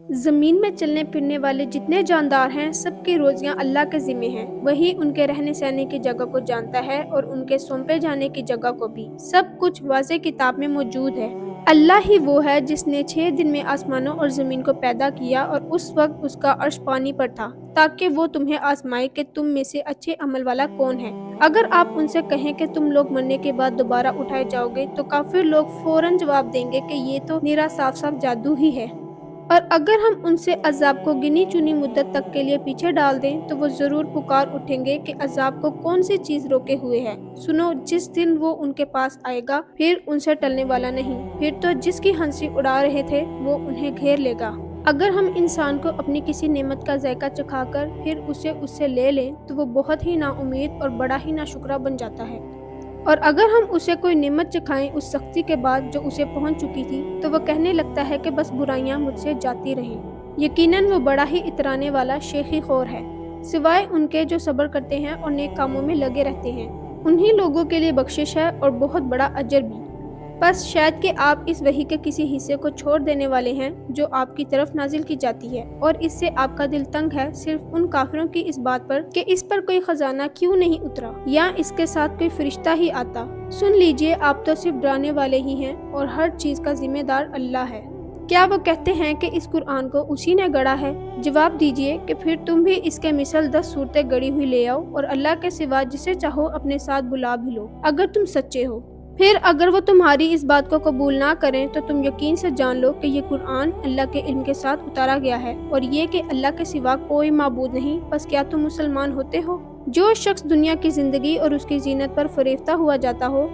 زمین میں چلنے پھرنے والے جتنے جاندار ہیں سب کی روزیاں اللہ کے ذمے ہیں۔ وہی ان کے رہنے سہنے کی جگہ کو جانتا ہے اور ان کے سونپے جانے کی جگہ کو بھی۔ سب کچھ واضح کتاب میں موجود ہے۔ اللہ ہی وہ ہے جس نے 6 دن میں آسمانوں اور زمین کو پیدا کیا اور اس وقت اس کا عرش پانی پر تھا تاکہ وہ تمہیں آزمائے کہ تم میں سے اچھے عمل والا کون ہے۔ اگر آپ ان سے کہیں کہ تم لوگ مرنے کے بعد دوبارہ اٹھائے جاؤ گے تو کافر لوگ فوراً جواب دیں گے کہ یہ تو نرا صاف صاف جادو ہی ہے۔ اور اگر ہم ان سے عذاب کو گنی چنی مدت تک کے لیے پیچھے ڈال دیں تو وہ ضرور پکار اٹھیں گے کہ عذاب کو کون سی چیز روکے ہوئے ہے۔ سنو، جس دن وہ ان کے پاس آئے گا پھر ان سے ٹلنے والا نہیں، پھر تو جس کی ہنسی اڑا رہے تھے وہ انہیں گھیر لے گا۔ اگر ہم انسان کو اپنی کسی نعمت کا ذائقہ چکھا کر پھر اسے اس سے لے لیں تو وہ بہت ہی نا امید اور بڑا ہی ناشکرا بن جاتا ہے۔ اور اگر ہم اسے کوئی نعمت چکھائیں اس سختی کے بعد جو اسے پہنچ چکی تھی تو وہ کہنے لگتا ہے کہ بس برائیاں مجھ سے جاتی رہیں۔ یقیناً وہ بڑا ہی اترانے والا شیخی خور ہے، سوائے ان کے جو صبر کرتے ہیں اور نیک کاموں میں لگے رہتے ہیں۔ انہی لوگوں کے لیے بخشش ہے اور بہت بڑا اجر بھی۔ بس شاید کہ آپ اس وحی کے کسی حصے کو چھوڑ دینے والے ہیں جو آپ کی طرف نازل کی جاتی ہے، اور اس سے آپ کا دل تنگ ہے صرف ان کافروں کی اس بات پر کہ اس پر کوئی خزانہ کیوں نہیں اترا یا اس کے ساتھ کوئی فرشتہ ہی آتا۔ سن لیجئے، آپ تو صرف ڈرانے والے ہی ہیں اور ہر چیز کا ذمہ دار اللہ ہے۔ کیا وہ کہتے ہیں کہ اس قرآن کو اسی نے گڑھا ہے؟ جواب دیجئے کہ پھر تم بھی اس کے مثل 10 صورتیں گڑھی ہوئی لے آؤ اور اللہ کے سوا جسے چاہو اپنے ساتھ بلا بھی لو اگر تم سچے ہو۔ پھر اگر وہ تمہاری اس بات کو قبول نہ کریں تو تم یقین سے جان لو کہ یہ قرآن اللہ کے علم کے ساتھ اتارا گیا ہے اور یہ کہ اللہ کے سوا کوئی معبود نہیں۔ پس کیا تم مسلمان ہوتے ہو؟ جو شخص دنیا کی زندگی اور اس کی زینت پر فریفتہ ہوا جاتا ہو،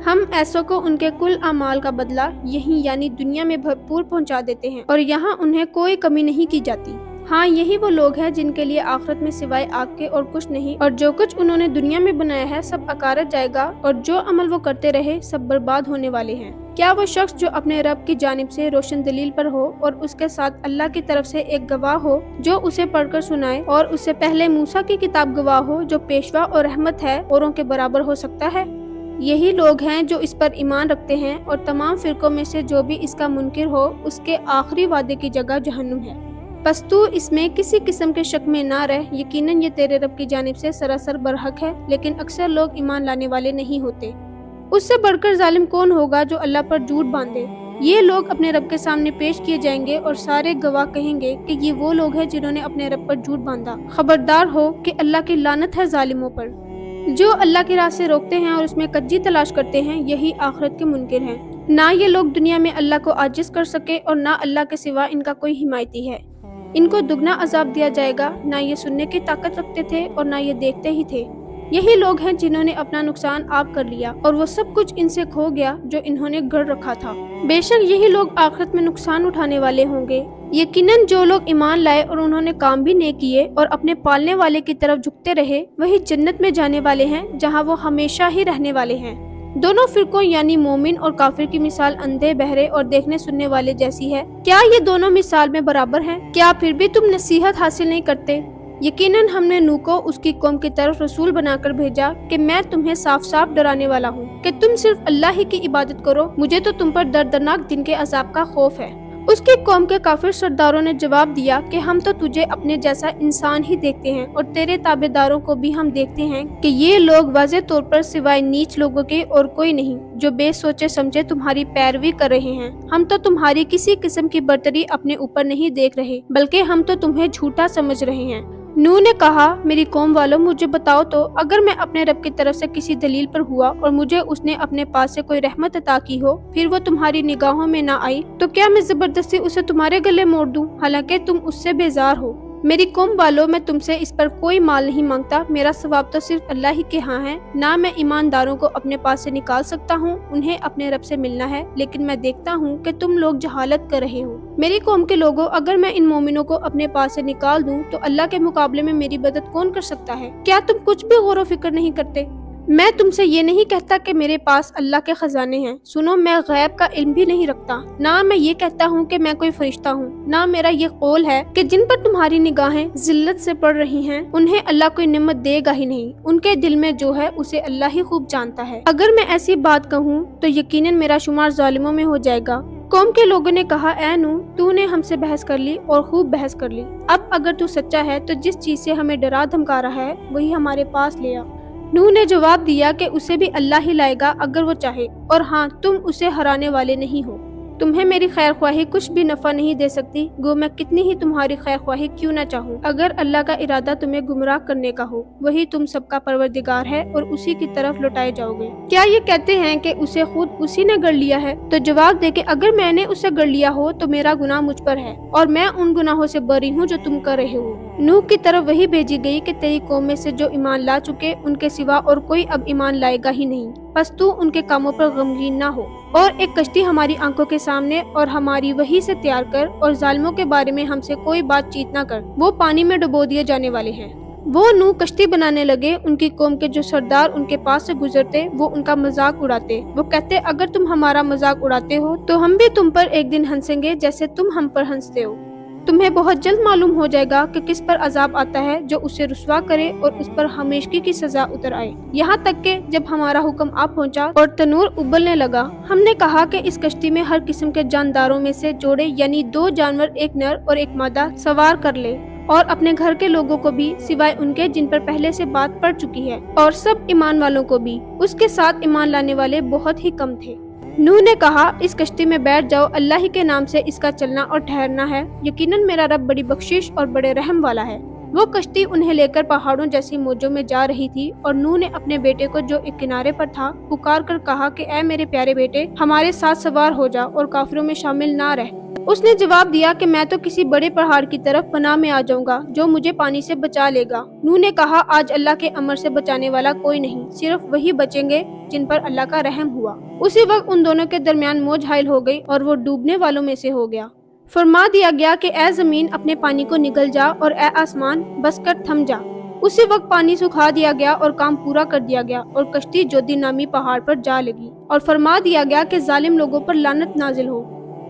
ہم ایسوں کو ان کے کل اعمال کا بدلہ یہیں یعنی دنیا میں بھرپور پہنچا دیتے ہیں اور یہاں انہیں کوئی کمی نہیں کی جاتی۔ ہاں، یہی وہ لوگ ہیں جن کے لیے آخرت میں سوائے آگ کے اور کچھ نہیں، اور جو کچھ انہوں نے دنیا میں بنایا ہے سب اکارت جائے گا اور جو عمل وہ کرتے رہے سب برباد ہونے والے ہیں۔ کیا وہ شخص جو اپنے رب کی جانب سے روشن دلیل پر ہو اور اس کے ساتھ اللہ کی طرف سے ایک گواہ ہو جو اسے پڑھ کر سنائے، اور اس سے پہلے موسیٰ کی کتاب گواہ ہو جو پیشوا اور رحمت ہے، اوروں کے برابر ہو سکتا ہے؟ یہی لوگ ہیں جو اس پر ایمان رکھتے ہیں، اور تمام فرقوں میں سے جو بھی اس کا منکر ہو اس کے آخری وعدے کی جگہ جہنم ہے۔ پس تو اس میں کسی قسم کے شک میں نہ رہ، یقیناً یہ تیرے رب کی جانب سے سراسر برحق ہے، لیکن اکثر لوگ ایمان لانے والے نہیں ہوتے۔ اس سے بڑھ کر ظالم کون ہوگا جو اللہ پر جھوٹ باندھے؟ یہ لوگ اپنے رب کے سامنے پیش کیے جائیں گے اور سارے گواہ کہیں گے کہ یہ وہ لوگ ہیں جنہوں نے اپنے رب پر جھوٹ باندھا۔ خبردار ہو کہ اللہ کی لعنت ہے ظالموں پر۔ جو اللہ کی راہ سے روکتے ہیں اور اس میں کجی تلاش کرتے ہیں، یہی آخرت کے منکر ہیں۔ نہ یہ لوگ دنیا میں اللہ کو عاجز کر سکے اور نہ اللہ کے سوا ان کا کوئی حمایتی ہے۔ ان کو دگنا عذاب دیا جائے گا، نہ یہ سننے کی طاقت رکھتے تھے اور نہ یہ دیکھتے ہی تھے۔ یہی لوگ ہیں جنہوں نے اپنا نقصان آپ کر لیا اور وہ سب کچھ ان سے کھو گیا جو انہوں نے گڑھ رکھا تھا۔ بے شک یہی لوگ آخرت میں نقصان اٹھانے والے ہوں گے۔ یقیناً جو لوگ ایمان لائے اور انہوں نے کام بھی نیک کیے اور اپنے پالنے والے کی طرف جھکتے رہے، وہی جنت میں جانے والے ہیں جہاں وہ ہمیشہ ہی رہنے والے ہیں۔ دونوں فرقوں یعنی مومن اور کافر کی مثال اندھے، بہرے اور دیکھنے سننے والے جیسی ہے۔ کیا یہ دونوں مثال میں برابر ہیں؟ کیا پھر بھی تم نصیحت حاصل نہیں کرتے؟ یقیناً ہم نے نوح کو اس کی قوم کی طرف رسول بنا کر بھیجا کہ میں تمہیں صاف صاف ڈرانے والا ہوں کہ تم صرف اللہ ہی کی عبادت کرو، مجھے تو تم پر دردناک دن کے عذاب کا خوف ہے۔ اس کی قوم کے کافر سرداروں نے جواب دیا کہ ہم تو تجھے اپنے جیسا انسان ہی دیکھتے ہیں اور تیرے تابع داروں کو بھی ہم دیکھتے ہیں کہ یہ لوگ واضح طور پر سوائے نیچ لوگوں کے اور کوئی نہیں جو بے سوچے سمجھے تمہاری پیروی کر رہے ہیں۔ ہم تو تمہاری کسی قسم کی برتری اپنے اوپر نہیں دیکھ رہے بلکہ ہم تو تمہیں جھوٹا سمجھ رہے ہیں۔ نوح نے کہا، میری قوم والوں مجھے بتاؤ تو اگر میں اپنے رب کی طرف سے کسی دلیل پر ہوا اور مجھے اس نے اپنے پاس سے کوئی رحمت عطا کی ہو، پھر وہ تمہاری نگاہوں میں نہ آئی تو کیا میں زبردستی اسے تمہارے گلے موڑ دوں حالانکہ تم اس سے بیزار ہو؟ میری قوم والوں، میں تم سے اس پر کوئی مال نہیں مانگتا، میرا ثواب تو صرف اللہ ہی کے ہاں ہے۔ نہ میں ایمانداروں کو اپنے پاس سے نکال سکتا ہوں، انہیں اپنے رب سے ملنا ہے، لیکن میں دیکھتا ہوں کہ تم لوگ جہالت کر رہے ہو۔ میری قوم کے لوگوں، اگر میں ان مومنوں کو اپنے پاس سے نکال دوں تو اللہ کے مقابلے میں میری مدد کون کر سکتا ہے؟ کیا تم کچھ بھی غور و فکر نہیں کرتے؟ میں تم سے یہ نہیں کہتا کہ میرے پاس اللہ کے خزانے ہیں، سنو، میں غیب کا علم بھی نہیں رکھتا۔ نہ میں یہ کہتا ہوں کہ میں کوئی فرشتہ ہوں، نہ میرا یہ قول ہے کہ جن پر تمہاری نگاہیں ذلت سے پڑ رہی ہیں انہیں اللہ کوئی نعمت دے گا ہی نہیں، ان کے دل میں جو ہے اسے اللہ ہی خوب جانتا ہے۔ اگر میں ایسی بات کہوں تو یقیناً میرا شمار ظالموں میں ہو جائے گا۔ قوم کے لوگوں نے کہا اے نوح تو نے ہم سے بحث کر لی اور خوب بحث کر لی، اب اگر تو سچا ہے تو جس چیز سے ہمیں ڈرا دھمکا رہا ہے وہی ہمارے پاس لے آ۔ نوح نے جواب دیا کہ اسے بھی اللہ ہی لائے گا اگر وہ چاہے، اور ہاں تم اسے ہرانے والے نہیں ہو، تمہیں میری خیر خواہی کچھ بھی نفع نہیں دے سکتی، گو میں کتنی ہی تمہاری خیر خواہی کیوں نہ چاہوں۔ اگر اللہ کا ارادہ تمہیں گمراہ کرنے کا ہو، وہی تم سب کا پروردگار ہے اور اسی کی طرف لوٹائے جاؤ گے۔ کیا یہ کہتے ہیں کہ اسے خود اسی نے گڑ لیا ہے؟ تو جواب دے کہ اگر میں نے اسے گڑ لیا ہو تو میرا گناہ مجھ پر ہے اور میں ان گناہوں سے بری ہوں جو تم کر رہے ہو۔ نوح کی طرف وہی بھیجی گئی کہ تیری قوم میں سے جو ایمان لا چکے ان کے سوا اور کوئی اب ایمان لائے گا ہی نہیں، بس تو ان کے کاموں پر غمگین نہ ہو، اور ایک کشتی ہماری آنکھوں کے سامنے اور ہماری وحی سے تیار کر، اور ظالموں کے بارے میں ہم سے کوئی بات چیت نہ کر، وہ پانی میں ڈبو دیے جانے والے ہیں۔ وہ نوح کشتی بنانے لگے، ان کی قوم کے جو سردار ان کے پاس سے گزرتے وہ ان کا مذاق اڑاتے، وہ کہتے اگر تم ہمارا مذاق اڑاتے ہو تو ہم بھی تم پر ایک دن ہنسیں گے جیسے تم ہم پر ہنستے ہو۔ تمہیں بہت جلد معلوم ہو جائے گا کہ کس پر عذاب آتا ہے جو اسے رسوا کرے اور اس پر ہمیشگی کی سزا اتر آئے۔ یہاں تک کہ جب ہمارا حکم آ پہنچا اور تنور ابلنے لگا، ہم نے کہا کہ اس کشتی میں ہر قسم کے جانداروں میں سے جوڑے یعنی 2 جانور، ایک نر اور ایک مادہ سوار کر لے، اور اپنے گھر کے لوگوں کو بھی سوائے ان کے جن پر پہلے سے بات پڑ چکی ہے، اور سب ایمان والوں کو بھی۔ اس کے ساتھ ایمان لانے والے بہت ہی کم تھے۔ نوح نے کہا اس کشتی میں بیٹھ جاؤ، اللہ ہی کے نام سے اس کا چلنا اور ٹھہرنا ہے، یقیناً میرا رب بڑی بخشش اور بڑے رحم والا ہے۔ وہ کشتی انہیں لے کر پہاڑوں جیسی موجوں میں جا رہی تھی، اور نوح نے اپنے بیٹے کو جو ایک کنارے پر تھا پکار کر کہا کہ اے میرے پیارے بیٹے، ہمارے ساتھ سوار ہو جا اور کافروں میں شامل نہ رہ۔ اس نے جواب دیا کہ میں تو کسی بڑے پہاڑ کی طرف پناہ میں آ جاؤں گا جو مجھے پانی سے بچا لے گا۔ نوح نے کہا آج اللہ کے امر سے بچانے والا کوئی نہیں، صرف وہی بچیں گے جن پر اللہ کا رحم ہوا۔ اسی وقت ان دونوں کے درمیان موج حائل ہو گئی اور وہ ڈوبنے والوں میں سے ہو گیا۔ فرما دیا گیا کہ اے زمین اپنے پانی کو نگل جا، اور اے آسمان بس کر تھم جا۔ اسی وقت پانی سکھا دیا گیا اور کام پورا کر دیا گیا، اور کشتی جودی نامی پہاڑ پر جا لگی، اور فرما دیا گیا کہ ظالم لوگوں پر لعنت نازل ہو۔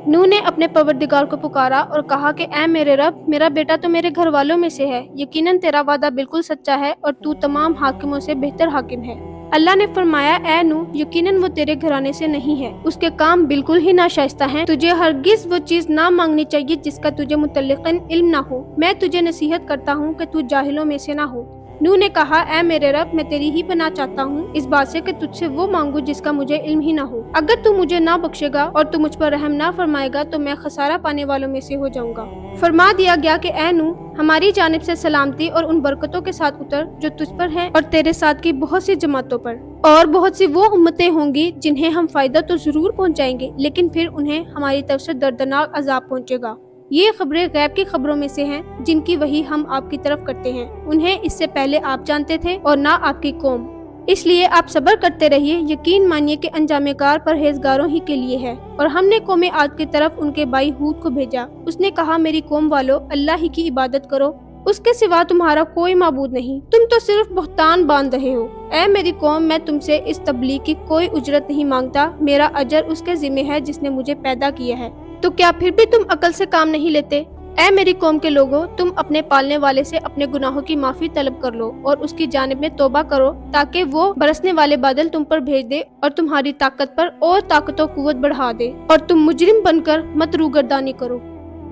نوح نے اپنے پروردگار کو پکارا اور کہا کہ اے میرے رب، میرا بیٹا تو میرے گھر والوں میں سے ہے، یقیناً تیرا وعدہ بالکل سچا ہے اور تو تمام حاکموں سے بہتر حاکم ہے۔ اللہ نے فرمایا اے نوح، یقیناً وہ تیرے گھرانے سے نہیں ہے، اس کے کام بالکل ہی ناشائستہ ہیں، تجھے ہرگز وہ چیز نہ مانگنی چاہیے جس کا تجھے متعلقاً علم نہ ہو، میں تجھے نصیحت کرتا ہوں کہ تو جاہلوں میں سے نہ ہو۔ نوح نے کہا اے میرے رب، میں تیری ہی پناہ چاہتا ہوں اس بات سے کہ تجھ سے وہ مانگوں جس کا مجھے علم ہی نہ ہو، اگر تو مجھے نہ بخشے گا اور تو مجھ پر رحم نہ فرمائے گا تو میں خسارہ پانے والوں میں سے ہو جاؤں گا۔ فرما دیا گیا کہ اے نوح، ہماری جانب سے سلامتی اور ان برکتوں کے ساتھ اتر جو تجھ پر ہیں اور تیرے ساتھ کی بہت سی جماعتوں پر، اور بہت سی وہ امتیں ہوں گی جنہیں ہم فائدہ تو ضرور پہنچائیں گے لیکن پھر انہیں ہماری طرف سے دردناک عذاب پہنچے گا۔ یہ خبریں غیب کی خبروں میں سے ہیں جن کی وحی ہم آپ کی طرف کرتے ہیں، انہیں اس سے پہلے آپ جانتے تھے اور نہ آپ کی قوم، اس لیے آپ صبر کرتے رہیے، یقین مانیے کہ انجام کار پرہیزگاروں ہی کے لیے ہے۔ اور ہم نے قوم عاد کی طرف ان کے بھائی ہود کو بھیجا، اس نے کہا میری قوم والو، اللہ ہی کی عبادت کرو، اس کے سوا تمہارا کوئی معبود نہیں، تم تو صرف بہتان باندھ رہے ہو۔ اے میری قوم، میں تم سے اس تبلیغ کی کوئی اجرت نہیں مانگتا، میرا اجر اس کے ذمہ ہے جس نے مجھے پیدا کیا ہے، تو کیا پھر بھی تم عقل سے کام نہیں لیتے؟ اے میری قوم کے لوگوں، تم اپنے پالنے والے سے اپنے گناہوں کی معافی طلب کر لو اور اس کی جانب میں توبہ کرو تاکہ وہ برسنے والے بادل تم پر بھیج دے اور تمہاری طاقت پر اور طاقت و قوت بڑھا دے، اور تم مجرم بن کر مت روگردانی کرو۔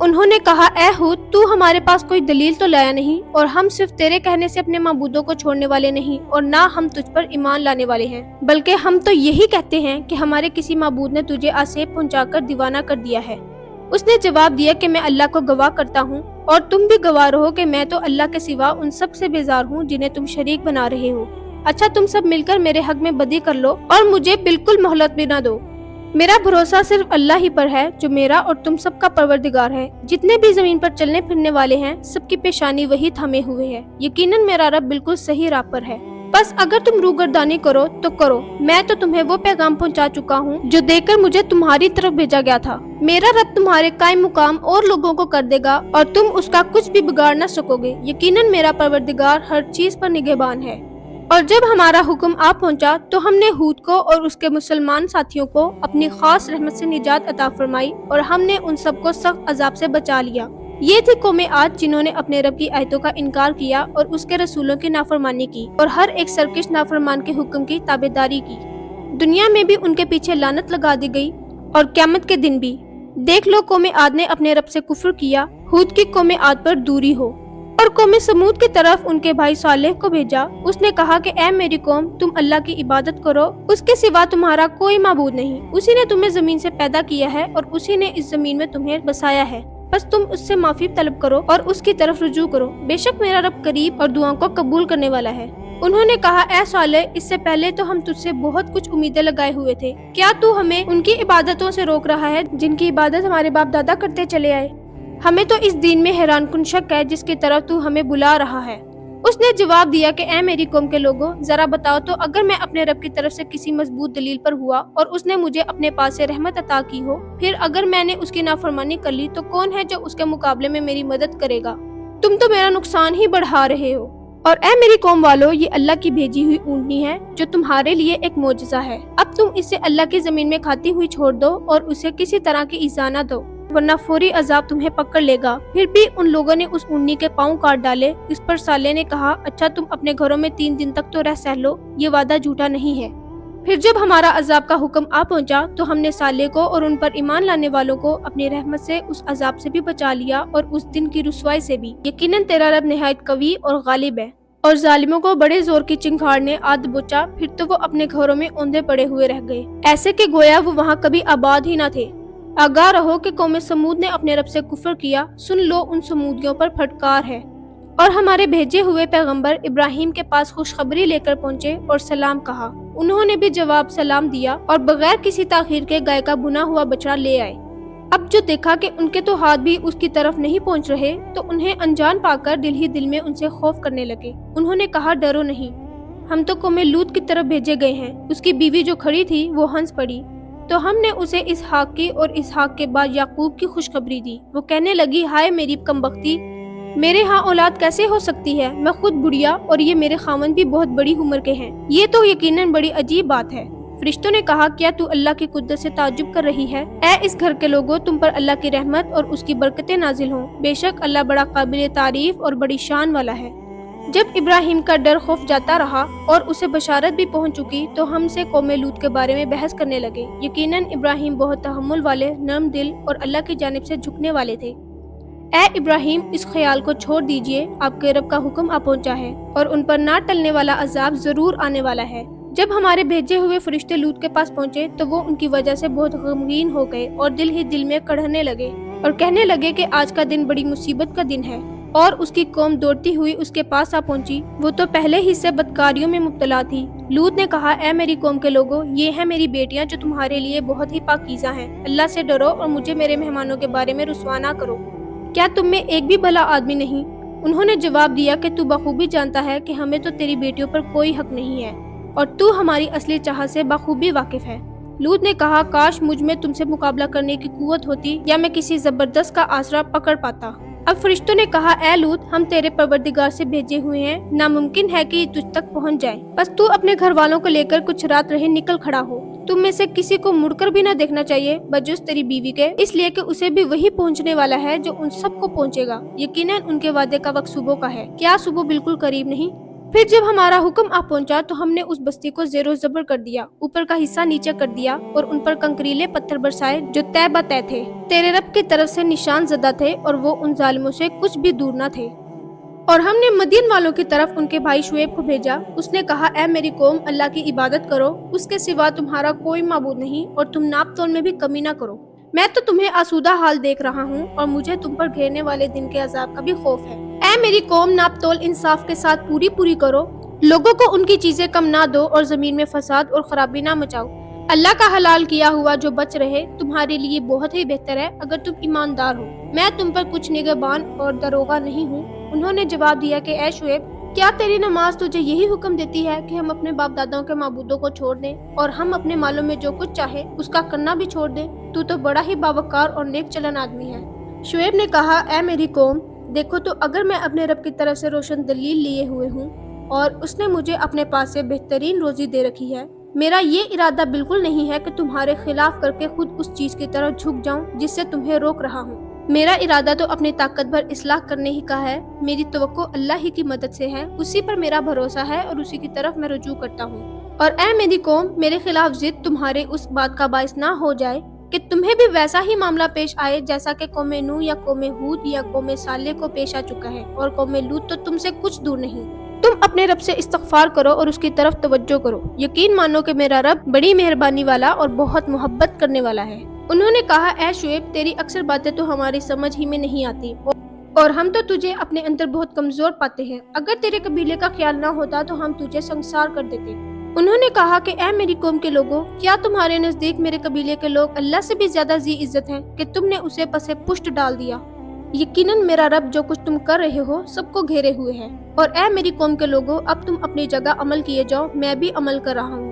انہوں نے کہا اے ہود، تو ہمارے پاس کوئی دلیل تو لایا نہیں، اور ہم صرف تیرے کہنے سے اپنے معبودوں کو چھوڑنے والے نہیں اور نہ ہم تجھ پر ایمان لانے والے ہیں، بلکہ ہم تو یہی کہتے ہیں کہ ہمارے کسی معبود نے تجھے آسیب پہنچا کر دیوانہ کر دیا ہے۔ اس نے جواب دیا کہ میں اللہ کو گواہ کرتا ہوں اور تم بھی گواہ رہو کہ میں تو اللہ کے سوا ان سب سے بیزار ہوں جنہیں تم شریک بنا رہے ہو۔ اچھا تم سب مل کر میرے حق میں بدی کر لو اور مجھے بالکل مہلت بھی نہ دو۔ میرا بھروسہ صرف اللہ ہی پر ہے جو میرا اور تم سب کا پروردگار ہے، جتنے بھی زمین پر چلنے پھرنے والے ہیں سب کی پیشانی وہی تھامے ہوئے ہے، یقیناً میرا رب بالکل صحیح راہ پر ہے۔ بس اگر تم روگردانی کرو تو کرو، میں تو تمہیں وہ پیغام پہنچا چکا ہوں جو دے کر مجھے تمہاری طرف بھیجا گیا تھا۔ میرا رب تمہارے قائم مقام اور لوگوں کو کر دے گا اور تم اس کا کچھ بھی بگاڑ نہ سکو گے، یقیناً میرا پروردگار ہر چیز پر نگہبان ہے۔ اور جب ہمارا حکم آ پہنچا تو ہم نے ہود کو اور اس کے مسلمان ساتھیوں کو اپنی خاص رحمت سے نجات عطا فرمائی، اور ہم نے ان سب کو سخت عذاب سے بچا لیا۔ یہ تھی قوم عاد جنہوں نے اپنے رب کی آیتوں کا انکار کیا اور اس کے رسولوں کی نافرمانی کی اور ہر ایک سرکش نافرمان کے حکم کی تابعداری کی۔ دنیا میں بھی ان کے پیچھے لعنت لگا دی گئی اور قیامت کے دن بھی۔ دیکھ لو قوم عاد نے اپنے رب سے کفر کیا، ہود کی قوم عاد پر دوری ہو۔ اور قوم سمود کی طرف ان کے بھائی صالح کو بھیجا، اس نے کہا کہ اے میری قوم، تم اللہ کی عبادت کرو، اس کے سوا تمہارا کوئی معبود نہیں، اسی نے تمہیں زمین سے پیدا کیا ہے اور اسی نے اس زمین میں تمہیں بسایا ہے، بس تم اس سے معافی طلب کرو اور اس کی طرف رجوع کرو، بے شک میرا رب قریب اور دعاؤں کو قبول کرنے والا ہے۔ انہوں نے کہا اے صالح، اس سے پہلے تو ہم تجھ سے بہت کچھ امیدیں لگائے ہوئے تھے، کیا تو ہمیں ان کی عبادتوں سے روک رہا ہے جن کی عبادت ہمارے باپ دادا کرتے چلے آئے؟ ہمیں تو اس دین میں حیران کن شک ہے جس کی طرف تو ہمیں بلا رہا ہے۔ اس نے جواب دیا کہ اے میری قوم کے لوگوں، ذرا بتاؤ تو اگر میں اپنے رب کی طرف سے کسی مضبوط دلیل پر ہوا اور اس نے مجھے اپنے پاس سے رحمت عطا کی ہو، پھر اگر میں نے اس کی نافرمانی کر لی تو کون ہے جو اس کے مقابلے میں میری مدد کرے گا؟ تم تو میرا نقصان ہی بڑھا رہے ہو۔ اور اے میری قوم والو، یہ اللہ کی بھیجی ہوئی اونٹنی ہے جو تمہارے لیے ایک معجزہ ہے، اب تم اسے اللہ کی زمین میں کھاتی ہوئی چھوڑ دو اور اسے کسی طرح کی ایذا نہ دو، ورنہ فوری عذاب تمہیں پکڑ لے گا۔ پھر بھی ان لوگوں نے اس اونٹنی کے پاؤں کاٹ ڈالے۔ اس پر صالح نے کہا اچھا، تم اپنے گھروں میں 3 دن تک تو رہ سہ لو، یہ وعدہ جھوٹا نہیں ہے۔ پھر جب ہمارا عذاب کا حکم آ پہنچا تو ہم نے صالح کو اور ان پر ایمان لانے والوں کو اپنی رحمت سے اس عذاب سے بھی بچا لیا اور اس دن کی رسوائی سے بھی، یقیناً تیرا رب نہایت قوی اور غالب ہے۔ اور ظالموں کو بڑے زور کی چنگھاڑ نے آ دبوچا، پھر تو وہ اپنے گھروں میں اوندے پڑے ہوئے رہ گئے، ایسے کہ گویا وہ وہاں کبھی آباد ہی نہ تھے۔ آگاہ رہو کہ قوم سمود نے اپنے رب سے کفر کیا، سن لو ان سمودیوں پر پھٹکار ہے۔ اور ہمارے بھیجے ہوئے پیغمبر ابراہیم کے پاس خوشخبری لے کر پہنچے اور سلام کہا، انہوں نے بھی جواب سلام دیا اور بغیر کسی تاخیر کے گائے کا بنا ہوا بچڑا لے آئے۔ اب جو دیکھا کہ ان کے تو ہاتھ بھی اس کی طرف نہیں پہنچ رہے تو انہیں انجان پا کر دل ہی دل میں ان سے خوف کرنے لگے۔ انہوں نے کہا ڈرو نہیں، ہم تو قوم لوط کی طرف بھیجے گئے ہیں۔ اس کی بیوی جو کھڑی تھی وہ ہنس پڑی، تو ہم نے اسے اسحاق کی اور اسحاق کے بعد یعقوب کی خوشخبری دی۔ وہ کہنے لگی ہائے میری کم بختی، میرے ہاں اولاد کیسے ہو سکتی ہے؟ میں خود بڑھیا اور یہ میرے خاوند بھی بہت بڑی عمر کے ہیں، یہ تو یقیناً بڑی عجیب بات ہے۔ فرشتوں نے کہا کیا تو اللہ کی قدرت سے تعجب کر رہی ہے؟ اے اس گھر کے لوگوں، تم پر اللہ کی رحمت اور اس کی برکتیں نازل ہوں، بے شک اللہ بڑا قابل تعریف اور بڑی شان والا ہے۔ جب ابراہیم کا ڈر خوف جاتا رہا اور اسے بشارت بھی پہنچ چکی تو ہم سے قوم لوط کے بارے میں بحث کرنے لگے۔ یقیناً ابراہیم بہت تحمل والے، نرم دل اور اللہ کی جانب سے جھکنے والے تھے۔ اے ابراہیم، اس خیال کو چھوڑ دیجئے، آپ کے رب کا حکم آ پہنچا ہے اور ان پر نہ ٹلنے والا عذاب ضرور آنے والا ہے۔ جب ہمارے بھیجے ہوئے فرشتے لوط کے پاس پہنچے تو وہ ان کی وجہ سے بہت غمگین ہو گئے اور دل ہی دل میں کڑھنے لگے اور کہنے لگے کہ آج کا دن بڑی مصیبت کا دن ہے۔ اور اس کی قوم دوڑتی ہوئی اس کے پاس آ پہنچی، وہ تو پہلے ہی سے بدکاریوں میں مبتلا تھی۔ لوط نے کہا اے میری قوم کے لوگوں، یہ ہیں میری بیٹیاں جو تمہارے لیے بہت ہی پاکیزہ ہیں، اللہ سے ڈرو اور مجھے میرے مہمانوں کے بارے میں رسوا نہ کرو، کیا تم میں ایک بھی بھلا آدمی نہیں؟ انہوں نے جواب دیا کہ تو بخوبی جانتا ہے کہ ہمیں تو تیری بیٹیوں پر کوئی حق نہیں ہے اور تو ہماری اصلی چاہت سے بخوبی واقف ہے۔ لوط نے کہا کاش مجھ میں تم سے مقابلہ کرنے کی قوت ہوتی یا میں کسی زبردست کا آسرا پکڑ پاتا۔ اب فرشتوں نے کہا اے لوط، ہم تیرے پروردگار سے بھیجے ہوئے ہیں، ناممکن ہے کہ یہ تجھ تک پہنچ جائے، بس تو اپنے گھر والوں کو لے کر کچھ رات رہے نکل کھڑا ہو۔ تم میں سے کسی کو مڑ کر بھی نہ دیکھنا چاہیے بجز تیری بیوی کے، اس لیے کہ اسے بھی وہی پہنچنے والا ہے جو ان سب کو پہنچے گا، یقیناً ان کے وعدے کا وقت صبح کا ہے، کیا صبح بالکل قریب نہیں؟ پھر جب ہمارا حکم آ پہنچا تو ہم نے اس بستی کو زیر و زبر کر دیا، اوپر کا حصہ نیچے کر دیا اور ان پر کنکریلے پتھر برسائے جو طے بطے تھے، تیرے رب کی طرف سے نشان زدہ تھے اور وہ ان ظالموں سے کچھ بھی دور نہ تھے۔ اور ہم نے مدین والوں کی طرف ان کے بھائی شعیب کو بھیجا، اس نے کہا اے میری قوم، اللہ کی عبادت کرو، اس کے سوا تمہارا کوئی معبود نہیں اور تم ناپ تول میں بھی کمی نہ کرو، میں تو تمہیں آسودہ حال دیکھ رہا ہوں اور مجھے تم پر گھیرنے والے دن کے عذاب کا بھی خوف ہے۔ اے میری قوم، ناپ تول انصاف کے ساتھ پوری کرو، لوگوں کو ان کی چیزیں کم نہ دو اور زمین میں فساد اور خرابی نہ مچاؤ، اللہ کا حلال کیا ہوا جو بچ رہے تمہارے لیے بہت ہی بہتر ہے اگر تم ایماندار ہو، میں تم پر کچھ نگہبان اور داروغہ نہیں ہوں۔ انہوں نے جواب دیا کہ اے شعیب، کیا تیری نماز تجھے یہی حکم دیتی ہے کہ ہم اپنے باپ داداؤں کے معبودوں کو چھوڑ دیں اور ہم اپنے مالوں میں جو کچھ چاہے اس کا کرنا بھی چھوڑ دیں؟ تو بڑا ہی باوقار اور نیک چلن آدمی ہے۔ شعیب نے کہا اے میری قوم، دیکھو تو اگر میں اپنے رب کی طرف سے روشن دلیل لیے ہوئے ہوں اور اس نے مجھے اپنے پاس سے بہترین روزی دے رکھی ہے، میرا یہ ارادہ بالکل نہیں ہے کہ تمہارے خلاف کر کے خود اس چیز کی طرف جھک جاؤں جس سے تمہیں روک رہا ہوں۔ میرا ارادہ تو اپنی طاقت بھر اصلاح کرنے ہی کا ہے، میری توقع اللہ ہی کی مدد سے ہے، اسی پر میرا بھروسہ ہے اور اسی کی طرف میں رجوع کرتا ہوں۔ اور اے میری قوم، میرے خلاف ضد تمہارے اس بات کا باعث نہ ہو جائے کہ تمہیں بھی ویسا ہی معاملہ پیش آئے جیسا کہ قوم نوح یا قوم ہود یا قوم صالح کو پیش آ چکا ہے، اور قوم لوط تو تم سے کچھ دور نہیں۔ تم اپنے رب سے استغفار کرو اور اس کی طرف توجہ کرو، یقین مانو کہ میرا رب بڑی مہربانی والا اور بہت محبت کرنے والا ہے۔ انہوں نے کہا، اے شعیب، تیری اکثر باتیں تو ہماری سمجھ ہی میں نہیں آتی، اور ہم تو تجھے اپنے اندر بہت کمزور پاتے ہیں۔ اگر تیرے قبیلے کا خیال نہ ہوتا تو ہم تجھے سنگسار کر دیتے۔ انہوں نے کہا کہ اے میری قوم کے لوگوں، کیا تمہارے نزدیک میرے قبیلے کے لوگ اللہ سے بھی زیادہ ذی عزت ہیں کہ تم نے اسے پسے پشت ڈال دیا؟ یقیناً میرا رب جو کچھ تم کر رہے ہو سب کو گھیرے ہوئے ہے۔ اور اے میری قوم کے لوگوں، اب تم اپنی جگہ عمل کیے جاؤ، میں بھی عمل کر رہا ہوں۔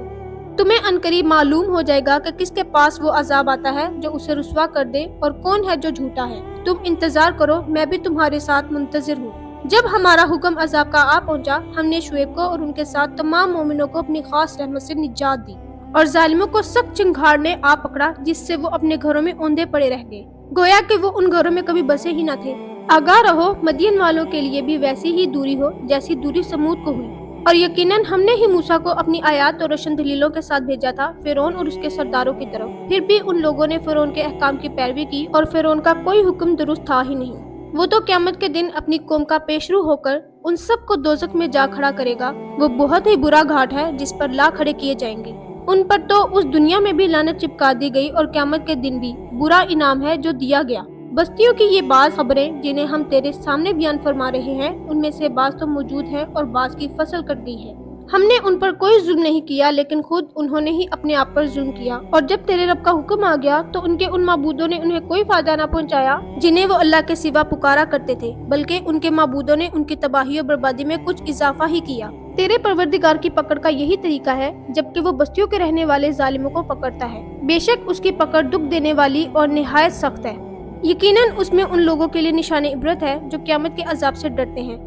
تمہیں عنقریب معلوم ہو جائے گا کہ کس کے پاس وہ عذاب آتا ہے جو اسے رسوا کر دے اور کون ہے جو جھوٹا ہے۔ تم انتظار کرو، میں بھی تمہارے ساتھ منتظر ہوں۔ جب ہمارا حکم عذاب کا آ پہنچا، ہم نے شعیب کو اور ان کے ساتھ تمام مومنوں کو اپنی خاص رحمت سے نجات دی، اور ظالموں کو سخت چنگھاڑ نے آ پکڑا جس سے وہ اپنے گھروں میں اوندے پڑے رہ گئے، گویا کہ وہ ان گھروں میں کبھی بسے ہی نہ تھے۔ آگاہ رہو، مدین والوں کے لیے بھی ویسی ہی دوری ہو جیسی دوری سمود کو ہوئی، اور یقیناً ہم نے ہی موسیٰ کو اپنی آیات اور روشن دلیلوں کے ساتھ بھیجا تھا فرعون اور اس کے سرداروں کی طرف۔ پھر بھی ان لوگوں نے فرعون کے احکام کی پیروی کی، اور فرعون کا کوئی حکم درست تھا ہی نہیں۔ وہ تو قیامت کے دن اپنی قوم کا پیشرو ہو کر ان سب کو دوزخ میں جا کھڑا کرے گا۔ وہ بہت ہی برا گھاٹ ہے جس پر لا کھڑے کیے جائیں گے۔ ان پر تو اس دنیا میں بھی لعنت چپکا دی گئی، اور قیامت کے دن بھی برا انعام ہے جو دیا گیا۔ بستیوں کی یہ بعض خبریں جنہیں ہم تیرے سامنے بیان فرما رہے ہیں، ان میں سے بعض تو موجود ہیں اور بعض کی فصل کٹ گئی ہے۔ ہم نے ان پر کوئی ظلم نہیں کیا، لیکن خود انہوں نے ہی اپنے آپ پر ظلم کیا۔ اور جب تیرے رب کا حکم آ گیا تو ان کے ان معبودوں نے انہیں کوئی فائدہ نہ پہنچایا جنہیں وہ اللہ کے سوا پکارا کرتے تھے، بلکہ ان کے معبودوں نے ان کی تباہی اور بربادی میں کچھ اضافہ ہی کیا۔ تیرے پروردگار کی پکڑ کا یہی طریقہ ہے، جبکہ وہ بستیوں کے رہنے والے ظالموں کو پکڑتا ہے۔ بے شک اس کی پکڑ دکھ دینے والی اور نہایت سخت ہے۔ یقیناً اس میں ان لوگوں کے لیے نشان عبرت ہے جو قیامت کے عذاب سے ڈرتے ہیں۔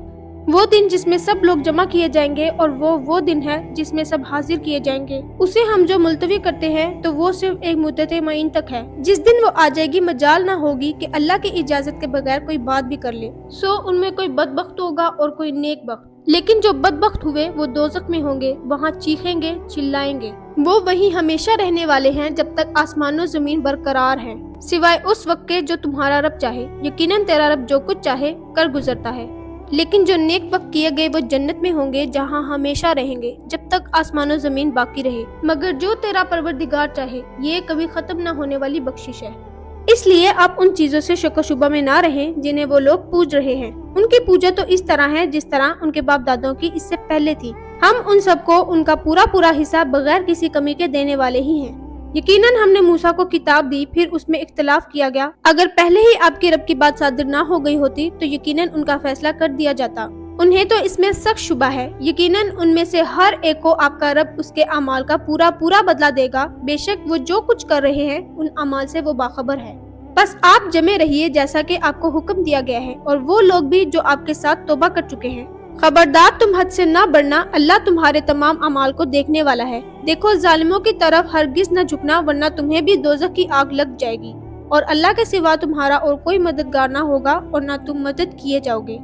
وہ دن جس میں سب لوگ جمع کیے جائیں گے، اور وہ دن ہے جس میں سب حاضر کیے جائیں گے۔ اسے ہم جو ملتوی کرتے ہیں تو وہ صرف ایک مدت معین تک ہے۔ جس دن وہ آ جائے گی مجال نہ ہوگی کہ اللہ کی اجازت کے بغیر کوئی بات بھی کر لے۔ سو ان میں کوئی بدبخت ہوگا اور کوئی نیک بخت، لیکن جو بدبخت ہوئے وہ دوزخ میں ہوں گے، وہاں چیخیں گے، چلائیں گے۔ وہ وہیں ہمیشہ رہنے والے ہیں جب تک آسمان و زمین برقرار ہیں، سوائے اس وقت کے جو تمہارا رب چاہے۔ یقیناً تیرا رب جو کچھ چاہے کر گزرتا ہے۔ لیکن جو نیک وقت کیے گئے وہ جنت میں ہوں گے، جہاں ہمیشہ رہیں گے جب تک آسمان و زمین باقی رہے، مگر جو تیرا پروردگار چاہے۔ یہ کبھی ختم نہ ہونے والی بخشش ہے۔ اس لیے آپ ان چیزوں سے شک و شبہ میں نہ رہیں جنہیں وہ لوگ پوج رہے ہیں۔ ان کی پوجا تو اس طرح ہے جس طرح ان کے باپ دادوں کی اس سے پہلے تھی۔ ہم ان سب کو ان کا پورا حصہ بغیر کسی کمی کے دینے والے ہی ہیں۔ یقیناً ہم نے موسیٰ کو کتاب دی، پھر اس میں اختلاف کیا گیا۔ اگر پہلے ہی آپ کے رب کی بات صادر نہ ہو گئی ہوتی تو یقیناً ان کا فیصلہ کر دیا جاتا۔ انہیں تو اس میں سخت شبہ ہے۔ یقیناً ان میں سے ہر ایک کو آپ کا رب اس کے اعمال کا پورا بدلہ دے گا۔ بے شک وہ جو کچھ کر رہے ہیں ان اعمال سے وہ باخبر ہے۔ بس آپ جمع رہیے جیسا کہ آپ کو حکم دیا گیا ہے، اور وہ لوگ بھی جو آپ کے ساتھ توبہ کر چکے ہیں۔ خبردار تم حد سے نہ بڑھنا، اللہ تمہارے تمام اعمال کو دیکھنے والا ہے۔ دیکھو ظالموں کی طرف ہرگز نہ جھکنا، ورنہ تمہیں بھی دوزخ کی آگ لگ جائے گی، اور اللہ کے سوا تمہارا اور کوئی مددگار نہ ہوگا، اور نہ تم مدد کیے جاؤ گے۔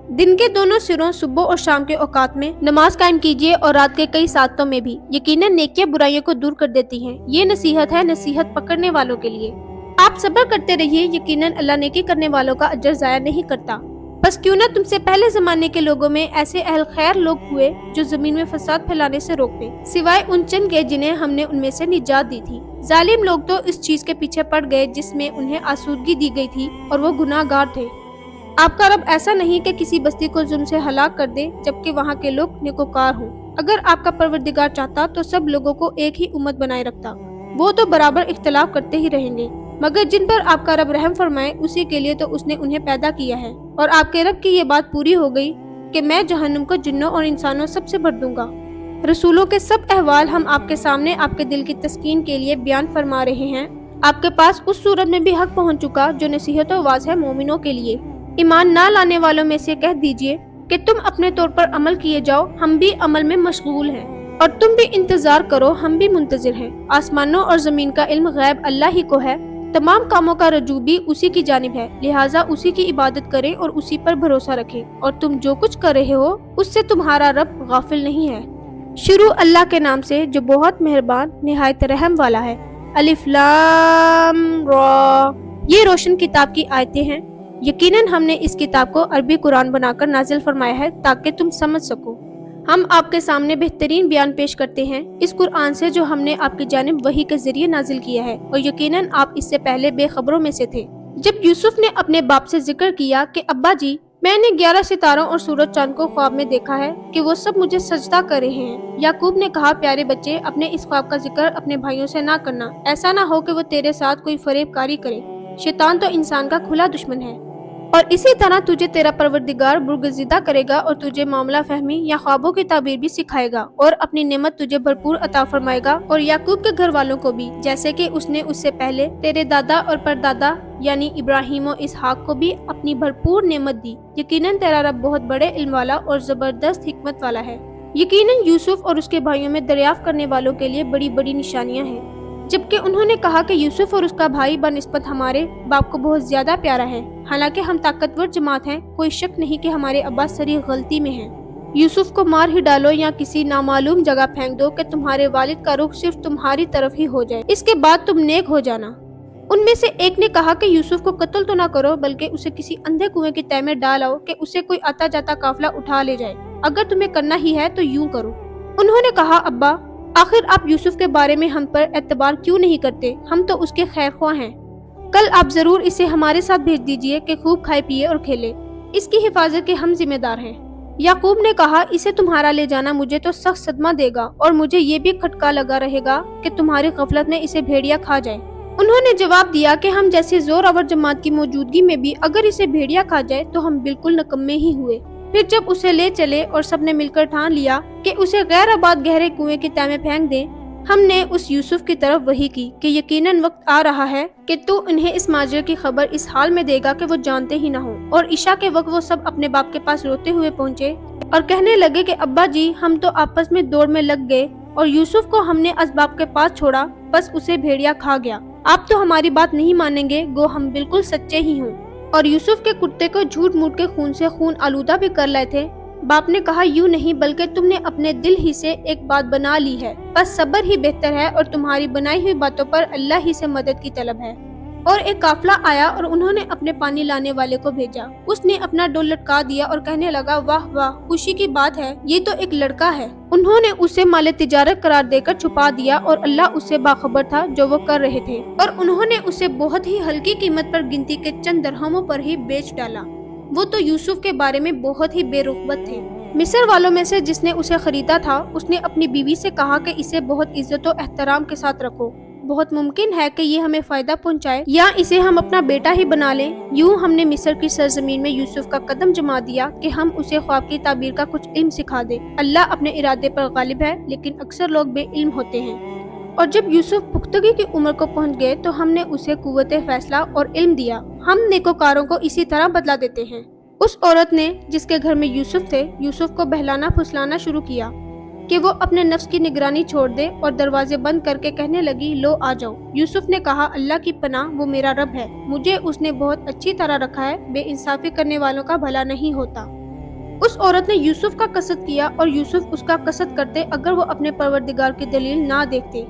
دن کے دونوں سروں صبح اور شام کے اوقات میں نماز قائم کیجیے، اور رات کے کئی ساعتوں میں بھی۔ یقیناً نیکیاں برائیوں کو دور کر دیتی ہیں۔ یہ نصیحت ہے، نصیحت پکڑنے والوں کے لیے۔ آپ صبر کرتے رہیے، یقیناً اللہ نیکی کرنے والوں کا اجر ضائع نہیں کرتا۔ بس کیوں نہ تم سے پہلے زمانے کے لوگوں میں ایسے اہل خیر لوگ ہوئے جو زمین میں فساد پھیلانے سے روکتے، سوائے ان چند کے جنہیں ہم نے ان میں سے نجات دی تھی۔ ظالم لوگ تو اس چیز کے پیچھے پڑ گئے جس میں انہیں آسودگی دی گئی تھی، اور وہ گناہ گار تھے۔ آپ کا رب ایسا نہیں کہ کسی بستی کو ظلم سے ہلاک کر دے جبکہ وہاں کے لوگ نیکوکار ہوں۔ اگر آپ کا پروردگار چاہتا تو سب لوگوں کو ایک ہی امت بنائے رکھتا۔ وہ تو برابر اختلاف کرتے ہی رہیں گے، مگر جن پر آپ کا رب رحم فرمائے اسی کے لیے تو اس نے انہیں پیدا کیا ہے۔ اور آپ کے رب کی یہ بات پوری ہو گئی کہ میں جہنم کو جنوں اور انسانوں سب سے بھر دوں گا۔ رسولوں کے سب احوال ہم آپ کے سامنے آپ کے دل کی تسکین کے لیے بیان فرما رہے ہیں۔ آپ کے پاس اس صورت میں بھی حق پہنچ چکا جو نصیحت و واعظ ہے مومنوں کے لیے۔ ایمان نہ لانے والوں میں سے کہہ دیجئے کہ تم اپنے طور پر عمل کیے جاؤ، ہم بھی عمل میں مشغول ہیں، اور تم بھی انتظار کرو، ہم بھی منتظر ہیں۔ آسمانوں اور زمین کا علم غیب اللہ ہی کو ہے، تمام کاموں کا رجوع بھی اسی کی جانب ہے، لہٰذا اسی کی عبادت کریں اور اسی پر بھروسہ رکھیں، اور تم جو کچھ کر رہے ہو اس سے تمہارا رب غافل نہیں ہے۔ شروع اللہ کے نام سے جو بہت مہربان نہایت رحم والا ہے۔ الف لام را، یہ روشن کتاب کی آیتیں ہیں۔ یقیناً ہم نے اس کتاب کو عربی قرآن بنا کر نازل فرمایا ہے تاکہ تم سمجھ سکو۔ ہم آپ کے سامنے بہترین بیان پیش کرتے ہیں اس قرآن سے جو ہم نے آپ کی جانب وحی کے ذریعے نازل کیا ہے، اور یقیناً آپ اس سے پہلے بے خبروں میں سے تھے۔ جب یوسف نے اپنے باپ سے ذکر کیا کہ ابا جی، میں نے 11 ستاروں اور سورج چاند کو خواب میں دیکھا ہے کہ وہ سب مجھے سجدہ کر رہے ہیں، یعقوب نے کہا پیارے بچے، اپنے اس خواب کا ذکر اپنے بھائیوں سے نہ کرنا، ایسا نہ ہو کہ وہ تیرے ساتھ کوئی فریب کاری کرے۔ شیطان تو انسان کا کھلا دشمن ہے، اور اسی طرح تجھے تیرا پروردگار برگزیدہ کرے گا اور تجھے معاملہ فہمی یا خوابوں کی تعبیر بھی سکھائے گا، اور اپنی نعمت تجھے بھرپور عطا فرمائے گا، اور یعقوب کے گھر والوں کو بھی، جیسے کہ اس نے اس سے پہلے تیرے دادا اور پردادا یعنی ابراہیم و اسحاق کو بھی اپنی بھرپور نعمت دی۔ یقیناً تیرا رب بہت بڑے علم والا اور زبردست حکمت والا ہے۔ یقیناً یوسف اور اس کے بھائیوں میں دریافت کرنے والوں کے لیے بڑی بڑی نشانیاں ہیں۔ جبکہ انہوں نے کہا کہ یوسف اور اس کا بھائی بنسبت ہمارے باپ کو بہت زیادہ پیارا ہے، حالانکہ ہم طاقتور جماعت ہیں، کوئی شک نہیں کہ ہمارے ابا صریح غلطی میں ہیں۔ یوسف کو مار ہی ڈالو یا کسی نامعلوم جگہ پھینک دو کہ تمہارے والد کا رخ صرف تمہاری طرف ہی ہو جائے، اس کے بعد تم نیک ہو جانا۔ ان میں سے ایک نے کہا کہ یوسف کو قتل تو نہ کرو، بلکہ اسے کسی اندھے کنویں کی تہ میں ڈال آؤ کہ اسے کوئی آتا جاتا قافلہ اٹھا لے جائے، اگر تمہیں کرنا ہی ہے تو یوں کرو۔ انہوں نے کہا ابا، آخر آپ یوسف کے بارے میں ہم پر اعتبار کیوں نہیں کرتے؟ ہم تو اس کے خیر خواہ ہیں، کل آپ ضرور اسے ہمارے ساتھ بھیج دیجئے کہ خوب کھائے پیے اور کھیلے، اس کی حفاظت کے ہم ذمہ دار ہیں۔ یعقوب نے کہا اسے تمہارا لے جانا مجھے تو سخت صدمہ دے گا، اور مجھے یہ بھی کھٹکا لگا رہے گا کہ تمہاری غفلت میں اسے بھیڑیا کھا جائے۔ انہوں نے جواب دیا کہ ہم جیسی زور آور جماعت کی موجودگی میں بھی اگر اسے بھیڑیا کھا جائے تو ہم بالکل نکمے ہی ہوئے۔ پھر جب اسے لے چلے اور سب نے مل کر ٹھان لیا کہ اسے غیر آباد گہرے کنویں کی تہ میں پھینک دیں، ہم نے اس یوسف کی طرف وحی کی کہ یقیناً وقت آ رہا ہے کہ تو انہیں اس ماجرے کی خبر اس حال میں دے گا کہ وہ جانتے ہی نہ ہوں۔ اور عشاء کے وقت وہ سب اپنے باپ کے پاس روتے ہوئے پہنچے اور کہنے لگے کہ ابا جی، ہم تو آپس میں دوڑ میں لگ گئے اور یوسف کو ہم نے اسباب کے پاس چھوڑا، بس اسے بھیڑیا کھا گیا۔ آپ تو ہماری بات نہیں مانیں گے، گو ہم بالکل سچے ہی ہوں، اور یوسف کے کتے کو جھوٹ موٹ کے خون سے خون آلودہ بھی کر لائے تھے۔ باپ نے کہا یوں نہیں، بلکہ تم نے اپنے دل ہی سے ایک بات بنا لی ہے، بس صبر ہی بہتر ہے، اور تمہاری بنائی ہوئی باتوں پر اللہ ہی سے مدد کی طلب ہے۔ اور ایک قافلہ آیا اور انہوں نے اپنے پانی لانے والے کو بھیجا، اس نے اپنا ڈول لٹکا دیا اور کہنے لگا واہ واہ، خوشی کی بات ہے، یہ تو ایک لڑکا ہے۔ انہوں نے اسے مال تجارت قرار دے کر چھپا دیا، اور اللہ اس سے باخبر تھا جو وہ کر رہے تھے، اور انہوں نے اسے بہت ہی ہلکی قیمت پر گنتی کے چند درہموں پر ہی بیچ ڈالا۔ وہ تو یوسف کے بارے میں بہت ہی بے رغبت تھے۔ مصر والوں میں سے جس نے اسے خریدا تھا، اس نے اپنی بیوی سے کہا کہ اسے بہت عزت و احترام کے ساتھ رکھو، بہت ممکن ہے کہ یہ ہمیں فائدہ پہنچائے یا اسے ہم اپنا بیٹا ہی بنا لیں۔ یوں ہم نے مصر کی سرزمین میں یوسف کا قدم جما دیا کہ ہم اسے خواب کی تعبیر کا کچھ علم سکھا دیں۔ اللہ اپنے ارادے پر غالب ہے، لیکن اکثر لوگ بے علم ہوتے ہیں۔ اور جب یوسف پختگی کی عمر کو پہنچ گئے تو ہم نے اسے قوت فیصلہ اور علم دیا۔ ہم نیکوکاروں کو اسی طرح بدلہ دیتے ہیں۔ اس عورت نے جس کے گھر میں یوسف تھے، یوسف کو بہلانا پھسلانا شروع کیا کہ وہ اپنے نفس کی نگرانی چھوڑ دے، اور دروازے بند کر کے کہنے لگی لو آ جاؤ۔ یوسف نے کہا اللہ کی پناہ، وہ میرا رب ہے، مجھے اس نے بہت اچھی طرح رکھا ہے، بے انصافی کرنے والوں کا بھلا نہیں ہوتا۔ اس عورت نے یوسف کا قصد کیا، اور یوسف اس کا قصد کرتے اگر وہ اپنے پروردگار کی دلیل نہ دیکھتے۔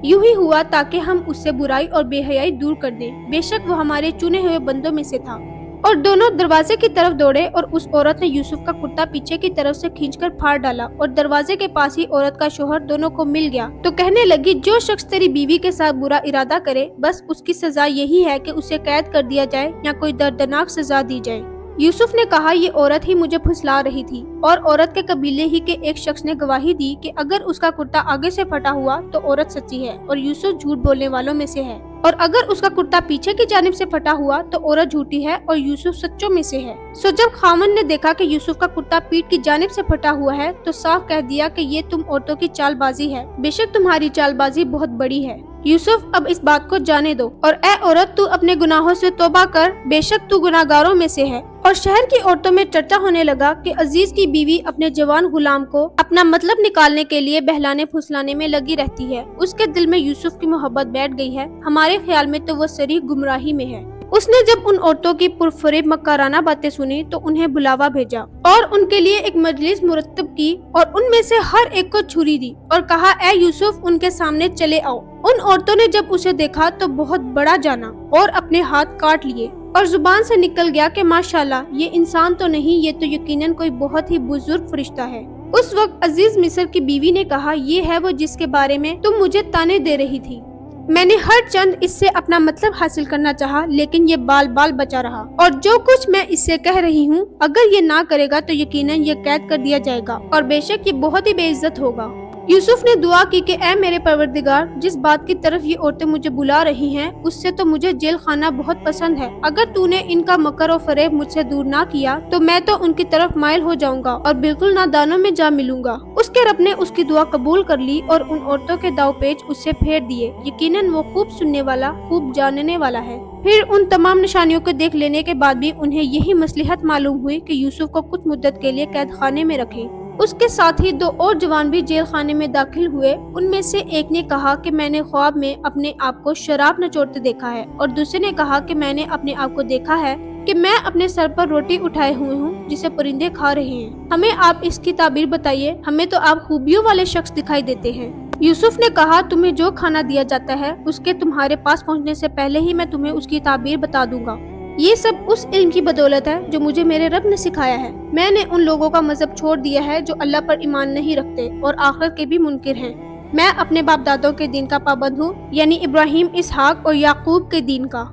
یوں ہی ہوا تاکہ ہم اس سے برائی اور بے حیائی دور کر دیں، بے شک وہ ہمارے چنے ہوئے بندوں میں سے تھا۔ اور دونوں دروازے کی طرف دوڑے، اور اس عورت نے یوسف کا کرتا پیچھے کی طرف سے کھینچ کر پھاڑ ڈالا، اور دروازے کے پاس ہی عورت کا شوہر دونوں کو مل گیا تو کہنے لگی جو شخص تیری بیوی کے ساتھ برا ارادہ کرے، بس اس کی سزا یہی ہے کہ اسے قید کر دیا جائے یا کوئی دردناک سزا دی جائے۔ یوسف نے کہا یہ عورت ہی مجھے پھسلا رہی تھی، اور عورت کے قبیلے ہی کے ایک شخص نے گواہی دی کہ اگر اس کا کرتا آگے سے پھٹا ہوا تو عورت سچی ہے اور یوسف جھوٹ بولنے والوں میں سے ہے، اور اگر اس کا کرتا پیچھے کی جانب سے پھٹا ہوا تو عورت جھوٹی ہے اور یوسف سچوں میں سے ہے۔ سو جب خاوند نے دیکھا کہ یوسف کا کرتا پیٹھ کی جانب سے پھٹا ہوا ہے تو صاف کہہ دیا کہ یہ تم عورتوں کی چال بازی ہے، بے شک تمہاری چال بازی بہت بڑی ہے۔ یوسف اب اس بات کو جانے دو، اور اے عورت تو اپنے گناہوں سے توبہ کر، بے شک تو گناہگاروں میں سے ہے۔ اور شہر کی عورتوں میں چرچا ہونے لگا کہ عزیز کی بیوی اپنے جوان غلام کو اپنا مطلب نکالنے کے لیے بہلانے پھسلانے میں لگی رہتی ہے، اس کے دل میں یوسف کی محبت بیٹھ گئی ہے، ہمارے خیال میں تو وہ صریح گمراہی میں ہے۔ اس نے جب ان عورتوں کی پرفریب مکارانہ باتیں سنی تو انہیں بلاوا بھیجا اور ان کے لیے ایک مجلس مرتب کی اور ان میں سے ہر ایک کو چھری دی اور کہا اے یوسف ان کے سامنے چلے آؤ۔ ان عورتوں نے جب اسے دیکھا تو بہت بڑا جانا اور اپنے ہاتھ کاٹ لیے اور زبان سے نکل گیا کہ ماشاءاللہ یہ انسان تو نہیں، یہ تو یقیناً کوئی بہت ہی بزرگ فرشتہ ہے۔ اس وقت عزیز مصر کی بیوی نے کہا یہ ہے وہ جس کے بارے میں تم مجھے تانے دے رہی تھی۔ میں نے ہر چند اس سے اپنا مطلب حاصل کرنا چاہا لیکن یہ بال بال بچا رہا، اور جو کچھ میں اس سے کہہ رہی ہوں اگر یہ نہ کرے گا تو یقیناً یہ قید کر دیا جائے گا اور بے شک یہ بہت ہی بے عزت ہوگا۔ یوسف نے دعا کی کہ اے میرے پروردگار، جس بات کی طرف یہ عورتیں مجھے بلا رہی ہیں اس سے تو مجھے جیل خانہ بہت پسند ہے۔ اگر تو نے ان کا مکر و فریب مجھ سے دور نہ کیا تو میں تو ان کی طرف مائل ہو جاؤں گا اور بالکل نادانوں میں جا ملوں گا۔ اس کے رب نے اس کی دعا قبول کر لی اور ان عورتوں کے داؤ پیچ اس سے پھیر دیے۔ یقیناً وہ خوب سننے والا، خوب جاننے والا ہے۔ پھر ان تمام نشانیوں کو دیکھ لینے کے بعد بھی انہیں یہی مصلحت معلوم ہوئی کہ یوسف کو کچھ مدت کے لیے قید خانے میں رکھیں۔ اس کے ساتھ ہی دو اور جوان بھی جیل خانے میں داخل ہوئے۔ ان میں سے ایک نے کہا کہ میں نے خواب میں اپنے آپ کو شراب نچوڑتے دیکھا ہے، اور دوسرے نے کہا کہ میں نے اپنے آپ کو دیکھا ہے کہ میں اپنے سر پر روٹی اٹھائے ہوئے ہوں جسے پرندے کھا رہے ہیں۔ ہمیں آپ اس کی تعبیر بتائیے، ہمیں تو آپ خوبیوں والے شخص دکھائی دیتے ہیں۔ یوسف نے کہا تمہیں جو کھانا دیا جاتا ہے اس کے تمہارے پاس پہنچنے سے پہلے ہی میں تمہیں اس کی تعبیر بتا دوں گا۔ یہ سب اس علم کی بدولت ہے جو مجھے میرے رب نے سکھایا ہے۔ میں نے ان لوگوں کا مذہب چھوڑ دیا ہے جو اللہ پر ایمان نہیں رکھتے اور آخرت کے بھی منکر ہیں۔ میں اپنے باپ دادوں کے دین کا پابند ہوں، یعنی ابراہیم، اسحاق اور یعقوب کے دین کا۔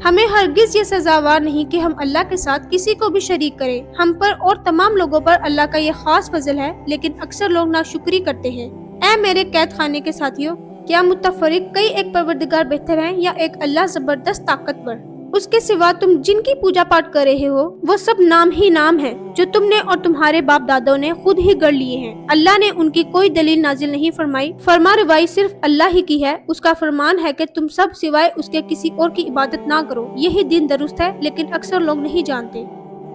ہمیں ہرگز یہ سزاوار نہیں کہ ہم اللہ کے ساتھ کسی کو بھی شریک کریں۔ ہم پر اور تمام لوگوں پر اللہ کا یہ خاص فضل ہے، لیکن اکثر لوگ ناشکری کرتے ہیں۔ اے میرے قید خانے کے ساتھیوں، کیا متفرق کئی ایک پروردگار بہتر ہیں یا ایک اللہ زبردست طاقتور؟ اس کے سوا تم جن کی پوجا پاٹ کر رہے ہو وہ سب نام ہی نام ہیں جو تم نے اور تمہارے باپ دادوں نے خود ہی گڑھ لیے ہیں۔ اللہ نے ان کی کوئی دلیل نازل نہیں فرمائی، فرما روائی صرف اللہ ہی کی ہے۔ اس کا فرمان ہے کہ تم سب سوائے اس کے کسی اور کی عبادت نہ کرو۔ یہی دین درست ہے، لیکن اکثر لوگ نہیں جانتے۔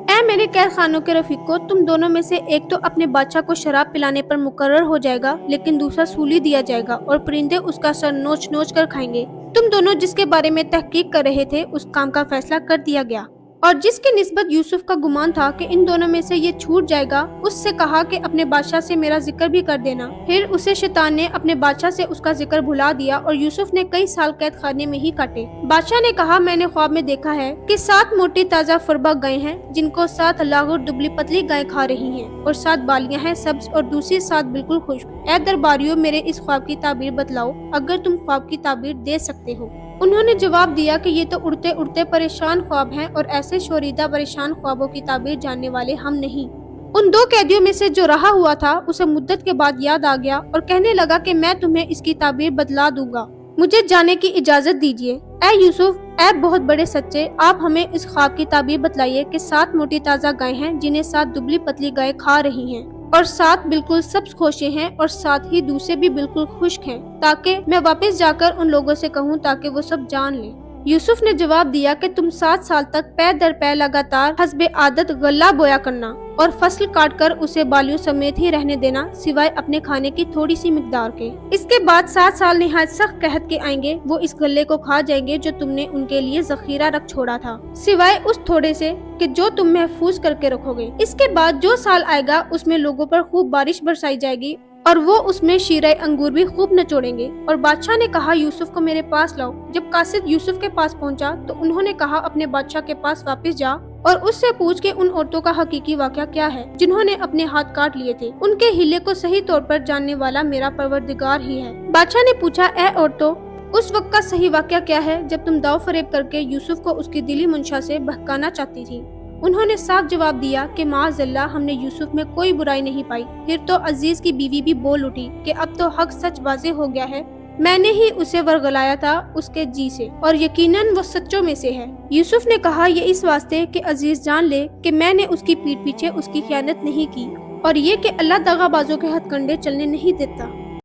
اے میرے قید خانوں کے رفیقوں، تم دونوں میں سے ایک تو اپنے بادشاہ کو شراب پلانے پر مقرر ہو جائے گا، لیکن دوسرا سولی دیا جائے گا اور پرندے اس کا سر نوچ نوچ کر کھائیں گے۔ تم دونوں جس کے بارے میں تحقیق کر رہے تھے اس کام کا فیصلہ کر دیا گیا، اور جس کی نسبت یوسف کا گمان تھا کہ ان دونوں میں سے یہ چھوٹ جائے گا، اس سے کہا کہ اپنے بادشاہ سے میرا ذکر بھی کر دینا۔ پھر اسے شیطان نے اپنے بادشاہ سے اس کا ذکر بھلا دیا اور یوسف نے کئی سال قید خانے میں ہی کاٹے۔ بادشاہ نے کہا میں نے خواب میں دیکھا ہے کہ 7 موٹی تازہ فربا گائے ہیں جن کو 7 لاغر دبلی پتلی گائے کھا رہی ہیں، اور 7 بالیاں ہیں سبز اور دوسری 7 بالکل خشک۔ اے درباریوں، میرے اس خواب کی تعبیر بتلاؤ اگر تم خواب کی تعبیر دے سکتے ہو۔ انہوں نے جواب دیا کہ یہ تو اڑتے اڑتے پریشان خواب ہیں، اور ایسے شوریدہ پریشان خوابوں کی تعبیر جاننے والے ہم نہیں۔ ان 2 قیدیوں میں سے جو رہا ہوا تھا اسے مدت کے بعد یاد آ گیا اور کہنے لگا کہ میں تمہیں اس کی تعبیر بتلا دوں گا، مجھے جانے کی اجازت دیجیے۔ اے یوسف، اے بہت بڑے سچے، آپ ہمیں اس خواب کی تعبیر بتلائیے کہ 7 موٹی تازہ گائے ہیں جنہیں 7 دبلی پتلی گائے کھا رہی ہیں، اور 7 بالکل سبز خوشے ہیں اور 7 ہی دوسرے بھی بالکل خشک ہیں، تاکہ میں واپس جا کر ان لوگوں سے کہوں تاکہ وہ سب جان لیں۔ یوسف نے جواب دیا کہ تم 7 سال تک پے در پے لگاتار حسب عادت غلہ بویا کرنا اور فصل کاٹ کر اسے بالیوں سمیت ہی رہنے دینا، سوائے اپنے کھانے کی تھوڑی سی مقدار کے۔ اس کے بعد 7 سال نہایت سخت قحط کے آئیں گے، وہ اس غلے کو کھا جائیں گے جو تم نے ان کے لیے ذخیرہ رکھ چھوڑا تھا، سوائے اس تھوڑے سے کہ جو تم محفوظ کر کے رکھو گے۔ اس کے بعد جو سال آئے گا اس میں لوگوں پر خوب بارش برسائی جائے گی اور وہ اس میں شیرہ انگور بھی خوب نچوڑیں گے۔ اور بادشاہ نے کہا یوسف کو میرے پاس لاؤ۔ جب قاصد یوسف کے پاس پہنچا تو انہوں نے کہا اپنے بادشاہ کے پاس واپس جا اور اس سے پوچھ کہ ان عورتوں کا حقیقی واقعہ کیا ہے جنہوں نے اپنے ہاتھ کاٹ لیے تھے۔ ان کے ہیلے کو صحیح طور پر جاننے والا میرا پروردگار ہی ہے۔ بادشاہ نے پوچھا اے عورتوں، اس وقت کا صحیح واقعہ کیا ہے جب تم داؤ فریب کر کے یوسف کو اس کی دلی منشا سے بہکانا چاہتی تھی؟ انہوں نے صاف جواب دیا کہ معاذ اللہ، ہم نے یوسف میں کوئی برائی نہیں پائی۔ پھر تو عزیز کی بیوی بھی بول اٹھی کہ اب تو حق سچ واضح ہو گیا ہے، میں نے ہی اسے ورغلایا تھا اس کے جی سے، اور یقیناً وہ سچوں میں سے ہے۔ یوسف نے کہا یہ اس واسطے کہ عزیز جان لے کہ میں نے اس کی پیٹھ پیچھے اس کی خیانت نہیں کی، اور یہ کہ اللہ دغا بازوں کے ہتھ کنڈے چلنے نہیں دیتا۔